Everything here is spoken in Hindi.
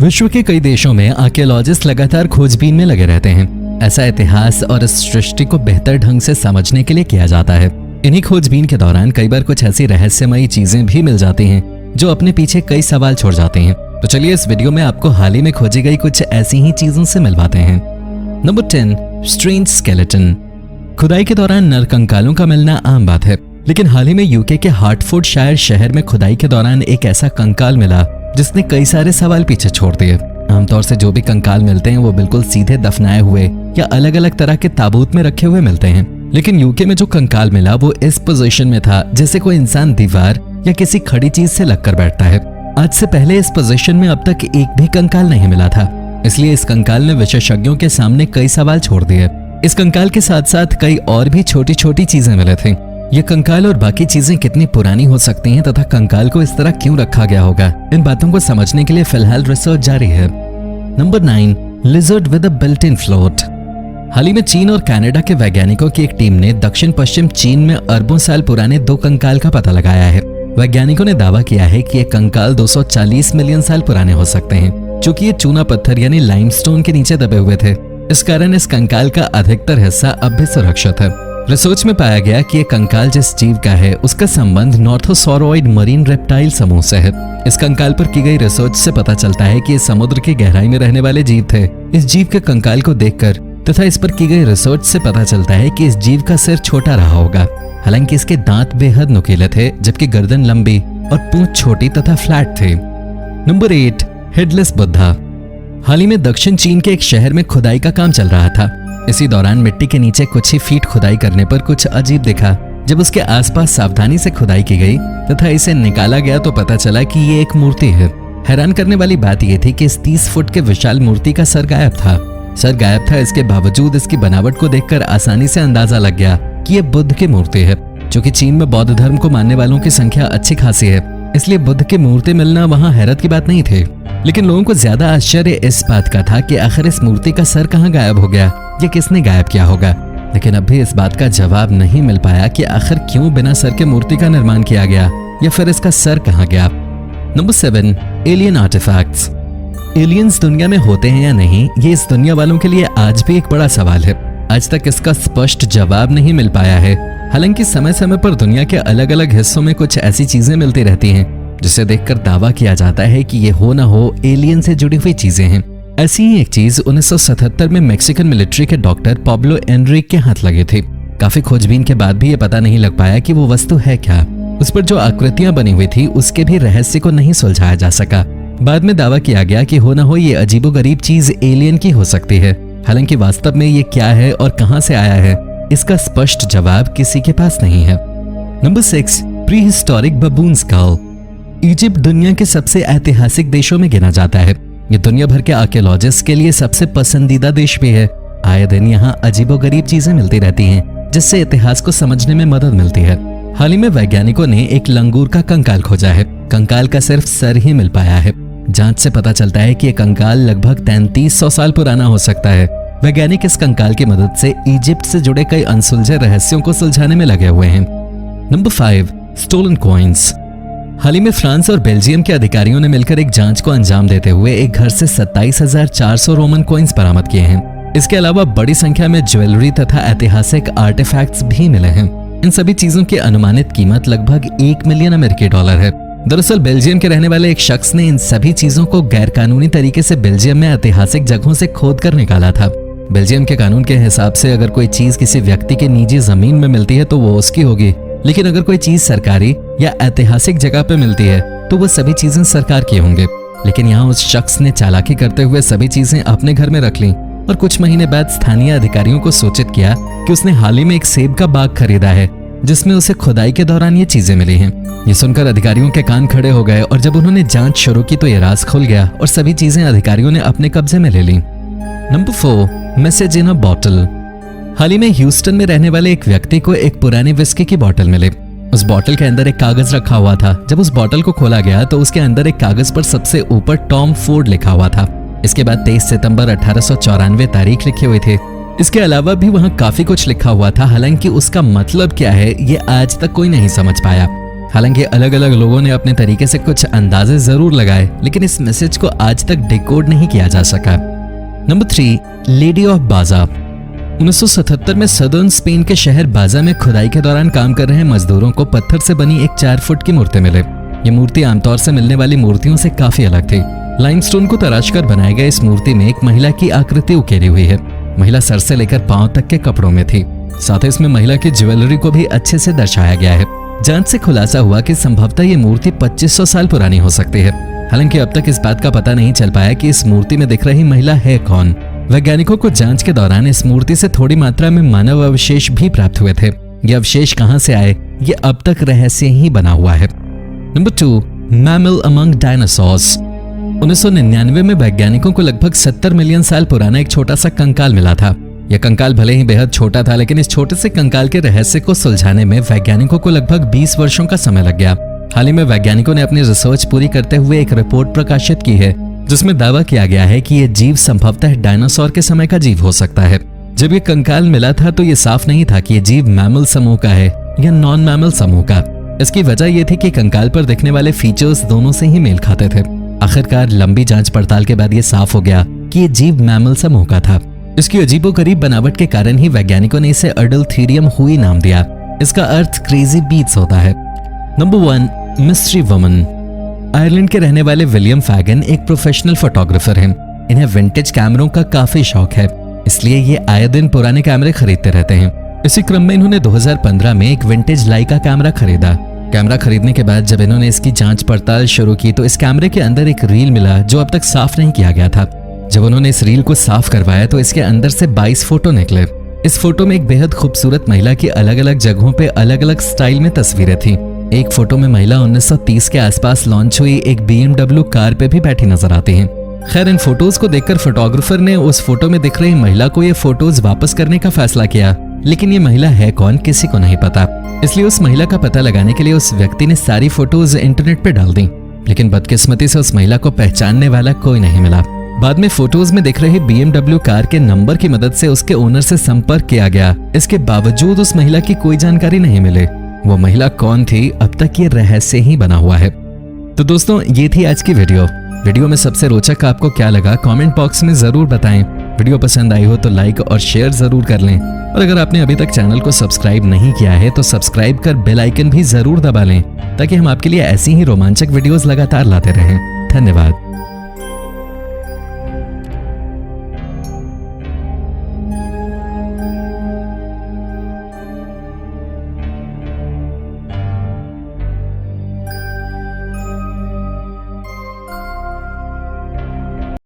विश्व के कई देशों में आर्कियोलॉजिस्ट लगातार खोजबीन में लगे रहते हैं। ऐसा इतिहास और इस सृष्टि को बेहतर ढंग से समझने के लिए किया जाता है। इन्हीं खोजबीन के दौरान कई बार कुछ ऐसी रहस्यमयी चीजें भी मिल जाती हैं जो अपने पीछे कई सवाल छोड़ जाते हैं। तो चलिए इस वीडियो में आपको हाल ही में खोजी गई कुछ ऐसी ही चीजों से मिलवाते हैं। Number 10, strange skeleton. खुदाई के दौरान नर कंकालों का मिलना आम बात है, लेकिन हाल ही में यूके के हार्टफोर्डशायर शहर में खुदाई के दौरान एक ऐसा कंकाल मिला जिसने कई सारे सवाल पीछे छोड़ दिए। आमतौर से जो भी कंकाल मिलते हैं वो बिल्कुल सीधे दफनाए हुए या अलग अलग तरह के ताबूत में रखे हुए मिलते हैं, लेकिन यूके में जो कंकाल मिला वो इस पोजीशन में था जैसे कोई इंसान दीवार या किसी खड़ी चीज से लगकर बैठता है। आज से पहले इस पोजीशन में अब तक एक भी कंकाल नहीं मिला था, इसलिए इस कंकाल ने विशेषज्ञों के सामने कई सवाल छोड़ दिए। इस कंकाल के साथ साथ कई और भी छोटी छोटी चीजें मिले थे। ये कंकाल और बाकी चीजें कितनी पुरानी हो सकती हैं तथा कंकाल को इस तरह क्यों रखा गया होगा, इन बातों को समझने के लिए फिलहाल रिसर्च जारी है। Number 9, lizard with a built in float. हाल ही में चीन और कनाडा के वैज्ञानिकों की एक टीम ने दक्षिण पश्चिम चीन में अरबों साल पुराने 2 कंकाल का पता लगाया है। वैज्ञानिकों ने दावा किया है कि ये कंकाल 240 मिलियन साल पुराने हो सकते हैं, चूंकि ये चूना पत्थर यानी लाइमस्टोन के नीचे दबे हुए थे। इस कारण इस कंकाल का अधिकतर हिस्सा अब भी सुरक्षित है। रिसर्च में पाया गया कि ये कंकाल जिस जीव का है उसका संबंध नॉर्थोसॉरोइड मरीन रेप्टाइल समूह से है। इस कंकाल पर की गई रिसर्च से पता चलता है कि ये समुद्र की गहराई में रहने वाले जीव थे। इस जीव के कंकाल को देखकर तथा इस पर की गई रिसर्च से पता चलता है कि इस जीव का सिर छोटा रहा होगा, हालांकि इसके दांत बेहद नुकीले थे, जबकि गर्दन लंबी और पूंछ छोटी तथा फ्लैट थे। Number 8, headless Buddha. हाल ही में दक्षिण चीन के एक शहर में खुदाई का काम चल रहा था। इसी दौरान मिट्टी के नीचे कुछ ही फीट खुदाई करने पर कुछ अजीब दिखा। जब उसके आसपास सावधानी से खुदाई की गई तथा इसे निकाला गया तो पता चला कि ये एक मूर्ति है। हैरान करने वाली बात यह थी कि इस 30 फुट के विशाल मूर्ति का सर गायब था। सर गायब था, इसके बावजूद इसकी बनावट को देखकर आसानी से अंदाजा लग गया कि यह बुद्ध की मूर्ति है। क्योंकि चीन में बौद्ध धर्म को मानने वालों की संख्या अच्छी खासी है, इसलिए बुद्ध की मूर्ति मिलना वहां हैरत की बात नहीं थी। लेकिन लोगों को ज्यादा आश्चर्य इस बात का था कि आखिर इस मूर्ति का सर कहाँ गायब हो गया, ये किसने गायब किया होगा। लेकिन अब भी इस बात का जवाब नहीं मिल पाया कि आखिर क्यों बिना सर के मूर्ति का निर्माण किया गया या फिर इसका सर कहाँ गया। Number 7, alien artefacts. एलियंस दुनिया में होते हैं या नहीं, ये इस दुनिया वालों के लिए आज भी एक बड़ा सवाल है। आज तक इसका स्पष्ट जवाब नहीं मिल पाया है। हालांकि समय समय पर दुनिया के अलग अलग हिस्सों में कुछ ऐसी चीजें मिलती रहती हैं जिसे देखकर दावा किया जाता है कि ये हो ना हो एलियन से जुड़ी हुई चीजें हैं। ऐसी ही एक चीज 1977 में मैक्सिकन मिलिट्री के डॉक्टर पाब्लो एनरिक के हाथ लगे थे। काफी खोजबीन के बाद भी ये पता नहीं लग पाया कि वो वस्तु है क्या। उस पर जो आकृतियां बनी हुई थी उसके भी रहस्य को नहीं सुलझाया जा सका। बाद में दावा किया गया कि हो ना हो ये अजीबोगरीब चीज एलियन की हो सकती है। हालांकि वास्तव में ये क्या है और कहां से आया है, इसका स्पष्ट जवाब किसी के पास नहीं है। Number 6, prehistoric baboon skull. Egypt दुनिया के सबसे ऐतिहासिक देशों में गिना जाता है। ये दुनिया भर के आर्कियोलॉजिस्ट के लिए सबसे पसंदीदा देश भी है। आए दिन यहाँ अजीबोगरीब चीजें मिलती रहती हैं, जिससे इतिहास को समझने में मदद मिलती है। हाल ही में वैज्ञानिकों ने एक लंगूर का कंकाल खोजा है। कंकाल का सिर्फ सर ही मिल पाया है। जांच से पता चलता है कि ये कंकाल लगभग 3300 साल पुराना हो सकता है। वैज्ञानिक इस कंकाल की मदद से इजिप्ट से जुड़े कई अनसुलझे रहस्यों को सुलझाने में लगे हुए हैं। Number 5, stolen coins. हाल ही में फ्रांस और बेल्जियम के अधिकारियों ने मिलकर एक जांच को अंजाम देते हुए एक घर से 27,400 रोमन कॉइन्स बरामद किए हैं। इसके अलावा बड़ी संख्या में ज्वेलरी तथा ऐतिहासिक आर्टिफैक्ट्स भी मिले हैं। इन सभी चीजों की अनुमानित कीमत लगभग 1 मिलियन अमेरिकी डॉलर है। दरअसल बेल्जियम के रहने वाले एक शख्स ने इन सभी चीजों को गैरकानूनी तरीके से बेल्जियम में ऐतिहासिक जगहों से खोद कर निकाला था। बेल्जियम के कानून के हिसाब से अगर कोई चीज किसी व्यक्ति की निजी जमीन में मिलती है तो वो उसकी होगी, लेकिन अगर कोई चीज सरकारी या ऐतिहासिक जगह पे मिलती है तो वो सभी चीजें सरकार की होंगे। लेकिन यहाँ उस शख्स ने चालाकी करते हुए सभी चीजें अपने घर में रख लीं और कुछ महीने बाद स्थानीय अधिकारियों को सूचित किया कि उसने हाल ही में एक सेब का बाग खरीदा है जिसमें उसे खुदाई के दौरान ये चीजें मिली हैं। ये सुनकर अधिकारियों के कान खड़े हो गए और जब उन्होंने जांच शुरू की तो ये राज खुल गया और सभी चीजें अधिकारियों ने अपने कब्जे में ले ली। Number 4, message in a bottle. हाल ही में ह्यूस्टन में रहने वाले एक व्यक्ति को एक पुरानी विस्की की बोतल मिली। उस बोतल के अंदर एक कागज रखा हुआ था। जब उस बोतल को खोला गया तो उसके अंदर एक कागज पर सबसे ऊपर टॉम फोर्ड लिखा हुआ था। इसके बाद 23 सितंबर 1894 तारीख लिखी हुई थी। इसके अलावा भी वहाँ काफी कुछ लिखा हुआ था, हालांकि उसका मतलब क्या है ये आज तक कोई नहीं समझ पाया। हालांकि अलग अलग लोगों ने अपने तरीके से कुछ अंदाजे जरूर लगाए, लेकिन इस मैसेज को आज तक डिकोड नहीं किया जा सका। नंबर 3, लेडी ऑफ बाजा। 1977 में सदर्न स्पेन के शहर बाजा में खुदाई के दौरान काम कर रहे मजदूरों को पत्थर से बनी एक 4 फुट की मूर्ति मिले। ये मूर्ति आमतौर से मिलने वाली मूर्तियों से काफी अलग थी। लाइमस्टोन को तराशकर बनाए गए इस मूर्ति में एक महिला की आकृति उकेरी हुई है। महिला सर से लेकर पांव तक के कपड़ों में थी। साथ ही इसमें महिला की ज्वेलरी को भी अच्छे से दर्शाया गया है। जांच से खुलासा हुआ कि संभवतः ये मूर्ति 2500 साल पुरानी हो सकती है। हालांकि अब तक इस बात का पता नहीं चल पाया कि इस मूर्ति में दिख रही महिला है कौन। वैज्ञानिकों को जांच के दौरान इस मूर्ति से थोड़ी मात्रा में मानव अवशेष भी प्राप्त हुए थे। ये अवशेष कहां से आए, ये अब तक रहस्य ही बना हुआ है। Number 2, mammal among dinosaurs. 1999 में वैज्ञानिकों को लगभग 70 मिलियन साल पुराना एक छोटा सा कंकाल मिला था। यह कंकाल भले ही बेहद छोटा था, लेकिन इस छोटे से कंकाल के रहस्य को सुलझाने में वैज्ञानिकों को लगभग 20 वर्षों का समय लग गया। हाल ही में वैज्ञानिकों ने अपनी रिसर्च पूरी करते हुए एक रिपोर्ट प्रकाशित की है, जिसमें दावा किया गया है कि यह जीव संभवतः डायनासोर के समय का जीव हो सकता है। जब ये कंकाल मिला था तो ये साफ नहीं था कि यह जीव मैमल समूह का है या नॉन मैमल समूह का। इसकी वजह यह थी कि कंकाल पर दिखने वाले फीचर्स दोनों से ही मेल खाते थे। आखिरकार लंबी जांच पड़ताल के बाद यह साफ हो गया कि यह जीव मैमल समूह का था। इसकी अजीबोगरीब बनावट के कारण ही वैज्ञानिकों ने इसे अडल्थेरियम हुई नाम दिया। इसका अर्थ क्रेजी बीट्स होता है। Number 1, mystery woman. आयरलैंड के रहने वाले विलियम फैगन एक प्रोफेशनल फोटोग्राफर हैं। इन्हें विंटेज कैमरों का काफी शौक है, इसलिए ये आए दिन पुराने कैमरे खरीदते रहते हैं। इसी क्रम में इन्होंने 2015 में एक विंटेज लाइका कैमरा खरीदा। कैमरा खरीदने के बाद जब इन्होंने इसकी जांच पड़ताल शुरू की तो इस कैमरे के अंदर एक रील मिला जो अब तक साफ नहीं किया गया था। जब उन्होंने इस रील को साफ करवाया तो इसके अंदर से 22 फोटो निकले। इस फोटो में एक बेहद खूबसूरत महिला की अलग अलग जगहों पे अलग अलग स्टाइल में तस्वीरें थी। एक फोटो में महिला 1930 के आसपास लॉन्च हुई एक BMW कार पे भी बैठी नजर आती हैं। खैर, इन फोटोज को देखकर फोटोग्राफर ने उस फोटो में दिख रही महिला को ये फोटोज वापस करने का फैसला किया, लेकिन ये महिला है कौन किसी को नहीं पता। इसलिए उस महिला का पता लगाने के लिए उस व्यक्ति ने सारी फोटोज इंटरनेट पे डाल दी, लेकिन बदकिस्मती से उस महिला को पहचानने वाला कोई नहीं मिला। बाद में फोटोज में दिख रही BMW कार के नंबर की मदद से उसके ओनर से संपर्क किया गया। इसके बावजूद उस महिला की कोई जानकारी नहीं मिली। वो महिला कौन थी, अब तक ये रहस्य ही बना हुआ है। तो दोस्तों, ये थी आज की वीडियो में सबसे रोचक आपको क्या लगा कमेंट बॉक्स में जरूर बताएं। वीडियो पसंद आई हो तो लाइक और शेयर जरूर कर लें, और अगर आपने अभी तक चैनल को सब्सक्राइब नहीं किया है तो सब्सक्राइब कर बेल आइकन भी जरूर दबा लें, ताकि हम आपके लिए ऐसी ही रोमांचक वीडियोस लगातार लाते रहें। धन्यवाद।